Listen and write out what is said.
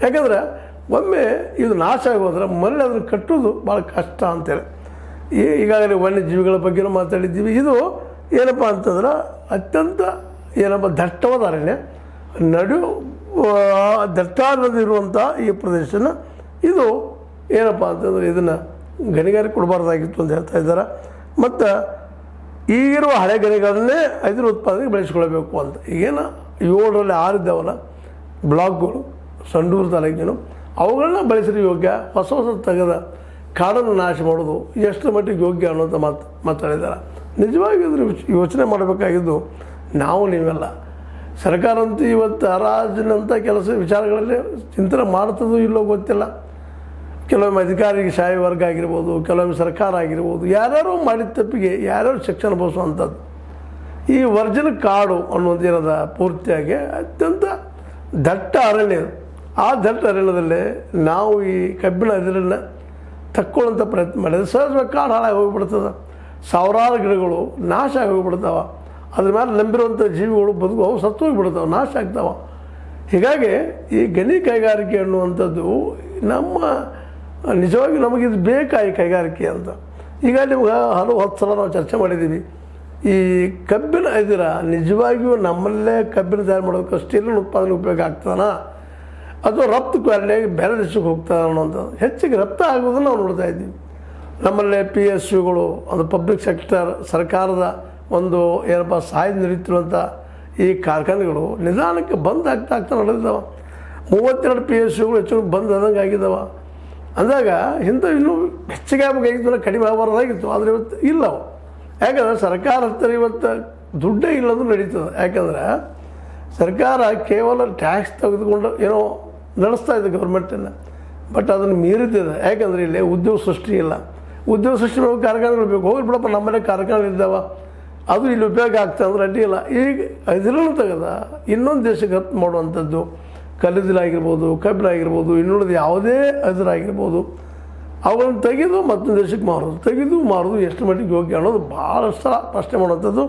ಯಾಕಂದ್ರೆ ಒಮ್ಮೆ ಇದು ನಾಶ ಆಗೋದ್ರೆ ಮರಳಿ ಅದನ್ನು ಕಟ್ಟೋದು ಭಾಳ ಕಷ್ಟ ಅಂತೇಳಿ ಈಗಾಗಲೇ ವನ್ಯಜೀವಿಗಳ ಬಗ್ಗೆನೂ ಮಾತಾಡಿದ್ದೀವಿ. ಇದು ಏನಪ್ಪ ಅಂತಂದ್ರೆ ಅತ್ಯಂತ ದಟ್ಟವಾದ ಅರಣ್ಯ, ದಟ್ಟಾರದಿರುವಂಥ ಈ ಪ್ರದೇಶನ ಇದು ಏನಪ್ಪ ಅಂತಂದರೆ ಇದನ್ನು ಗಣಿಗಾರಿಕೆ ಕೊಡಬಾರ್ದಾಗಿತ್ತು ಅಂತ ಹೇಳ್ತಾ ಇದ್ದಾರೆ. ಮತ್ತು ಈಗಿರುವ ಹಳೆ ಗಣಿಗಳನ್ನೇ ಇದರ ಉತ್ಪಾದನೆಗೆ ಬೆಳೆಸ್ಕೊಳ್ಬೇಕು ಅಂತ. ಈಗೇನು 7ರಲ್ಲಿ 6 ಇದ್ದಾವಲ್ಲ ಬ್ಲಾಕ್ಗಳು ಸಂಡೂರು ತಾಲೂಕಿನ, ಅವುಗಳನ್ನ ಬೆಳೆಸಿದ್ರೆ ಯೋಗ್ಯ. ಹೊಸ ತೆಗೆದ ಕಾಡನ್ನು ನಾಶ ಮಾಡೋದು ಎಷ್ಟು ಮಟ್ಟಿಗೆ ಯೋಗ್ಯ ಅನ್ನೋಂಥ ಮಾತಾಡಿದ್ದಾರೆ. ನಿಜವಾಗಿ ಇದ್ರ ಯೋಚನೆ ಮಾಡಬೇಕಾಗಿದ್ದು ನಾವು ನೀವೆಲ್ಲ. ಸರ್ಕಾರ ಅಂತೂ ಇವತ್ತು ಹರಾಜಿನಂಥ ಕೆಲಸ ವಿಚಾರಗಳಲ್ಲಿ ಚಿಂತನೆ ಮಾಡ್ತದೋ ಇಲ್ಲೋ ಗೊತ್ತಿಲ್ಲ. ಕೆಲವೊಮ್ಮೆ ಅಧಿಕಾರಿಶಾಹಿ ವರ್ಗ ಆಗಿರ್ಬೋದು, ಕೆಲವೊಮ್ಮೆ ಸರ್ಕಾರ ಆಗಿರ್ಬೋದು, ಯಾರ್ಯಾರೋ ಮಾಡಿದ ತಪ್ಪಿಗೆ ಯಾರ್ಯಾರು ಶಿಕ್ಷೆ ಅನುಭವಿಸುವಂಥದ್ದು. ಈ ವರ್ಜಿನ ಕಾಡು ಅನ್ನೋದು ಏನದ ಪೂರ್ತಿಯಾಗಿ ಅತ್ಯಂತ ದಟ್ಟ ಅರಣ್ಯ. ಆ ದಟ್ಟ ಅರಣ್ಯದಲ್ಲಿ ನಾವು ಈ ಕಬ್ಬಿಣ ಇದರನ್ನು ತಕ್ಕೊಳ್ಳೋಂಥ ಪ್ರಯತ್ನ ಮಾಡಿದ್ರೆ ಸಹಜವಾಗಿ ಕಾಡು ಹಾಳಾಗಿ ಹೋಗಿಬಿಡ್ತದೆ. ಸಾವಿರಾರು ಗಿಡಗಳು ನಾಶ ಆಗಿ ಹೋಗಿಬಿಡ್ತಾವೆ. ಅದ್ರ ಮೇಲೆ ನಂಬಿರುವಂಥ ಜೀವಿಗಳು ಬದುಕು ಅವು ಸತ್ತು ಹೋಗಿಬಿಡ್ತಾವೆ, ನಾಶ ಆಗ್ತಾವೆ. ಹೀಗಾಗಿ ಈ ಗಣಿ ಕೈಗಾರಿಕೆ ಅನ್ನುವಂಥದ್ದು ನಮ್ಮ ನಿಜವಾಗಿ ನಮಗಿದು ಬೇಕಾಗಿ ಕೈಗಾರಿಕೆ ಅಂತ. ಈಗ ನಿಮ್ಗೆ ಹಲವು 10 ಸಲ ನಾವು ಚರ್ಚೆ ಮಾಡಿದ್ದೀವಿ. ಈ ಕಬ್ಬಿನ ಇದರ ನಿಜವಾಗಿಯೂ ನಮ್ಮಲ್ಲೇ ಕಬ್ಬಿನ ತಯಾರು ಮಾಡೋದಕ್ಕೆ ಸ್ಟೀಲಿನ ಉತ್ಪಾದನೆ ಉಪಯೋಗ ಆಗ್ತದನ ಅಥವಾ ರಫ್ತು ಕ್ವಾಲಿಟಿಯಾಗಿ ಬೇರೆ ದೇಶಕ್ಕೆ ಹೋಗ್ತದೆ ಅನ್ನೋಂಥದ್ದು ಹೆಚ್ಚಿಗೆ ರಫ್ತು ಆಗೋದನ್ನು ನಾವು ನೋಡ್ತಾ ಇದ್ದೀವಿ. ನಮ್ಮಲ್ಲೇ PSUಗಳು ಅದು ಪಬ್ಲಿಕ್ ಸೆಕ್ಟರ್ ಸರ್ಕಾರದ ಒಂದು ಏನಪ್ಪ ಸಹಾಯ ನೀಡುತ್ತಿರುವಂಥ ಈ ಕಾರ್ಖಾನೆಗಳು ನಿಧಾನಕ್ಕೆ ಬಂದ್ ಆಗ್ತಾ ನಡೆದಿದ್ದಾವೆ. 32 PSUಗಳು ಹೆಚ್ಚು ಬಂದ್ ಆದಂಗೆ ಆಗಿದ್ದಾವೆ. ಅಂದಾಗ ಇಂಥ ಇನ್ನೂ ಹೆಚ್ಚಿಗೆ ಆಗಬೇಕಾಗಿತ್ತು, ಕಡಿಮೆ ಆಗಬಾರ್ದಾಗಿತ್ತು. ಆದರೆ ಇವತ್ತು ಇಲ್ಲವು. ಯಾಕಂದರೆ ಸರ್ಕಾರ ಹತ್ತಿರ ಇವತ್ತು ದುಡ್ಡೇ ಇಲ್ಲದು ನಡೀತದೆ. ಯಾಕಂದರೆ ಸರ್ಕಾರ ಕೇವಲ ಟ್ಯಾಕ್ಸ್ ತೆಗೆದುಕೊಂಡು ಏನೋ ನಡೆಸ್ತಾ ಇದೆ ಗೌರ್ಮೆಂಟನ್ನು, ಬಟ್ ಅದನ್ನು ಮೀರಿದ್ದಿದೆ. ಯಾಕಂದರೆ ಇಲ್ಲಿ ಉದ್ಯೋಗ ಸೃಷ್ಟಿ ಇಲ್ಲ. ಉದ್ಯೋಗ ಸೃಷ್ಟಿ ಮಾಡೋ ಕಾರ್ಖಾನೆಗಳು ಬೇಕು. ಹೋಗಿ ಬಿಡಪ್ಪ, ನಮ್ಮನೆ ಕಾರ್ಖಾನೆಗಳಿದ್ದಾವೆ, ಅದು ಇಲ್ಲಿ ಉಪಯೋಗ ಆಗ್ತದೆ ಅಂದ್ರೆ ಅಡ್ಡಿ ಇಲ್ಲ. ಈಗ ಇದರನ್ನು ತೆಗೆದ ಇನ್ನೊಂದು ದೇಶಕ್ಕೆ ರಫ್ತು ಮಾಡುವಂಥದ್ದು ಕಲ್ಲಿದ್ದಲಾಗಿರ್ಬೋದು, ಕಬ್ಬಿಣಾಗಿರ್ಬೋದು, ಇನ್ನುಳಿದ ಯಾವುದೇ ಇದರಾಗಿರ್ಬೋದು, ಅವುಗಳನ್ನು ತೆಗೆದು ಮತ್ತೊಂದು ದೇಶಕ್ಕೆ ಮಾರೋದು, ತೆಗೆದು ಮಾರೋದು ಎಷ್ಟು ಮಟ್ಟಿಗೆ ಯೋಗ್ಯ ಅನ್ನೋದು ಭಾಳಷ್ಟು ಸಲ ಪ್ರಶ್ನೆ ಮಾಡುವಂಥದ್ದು.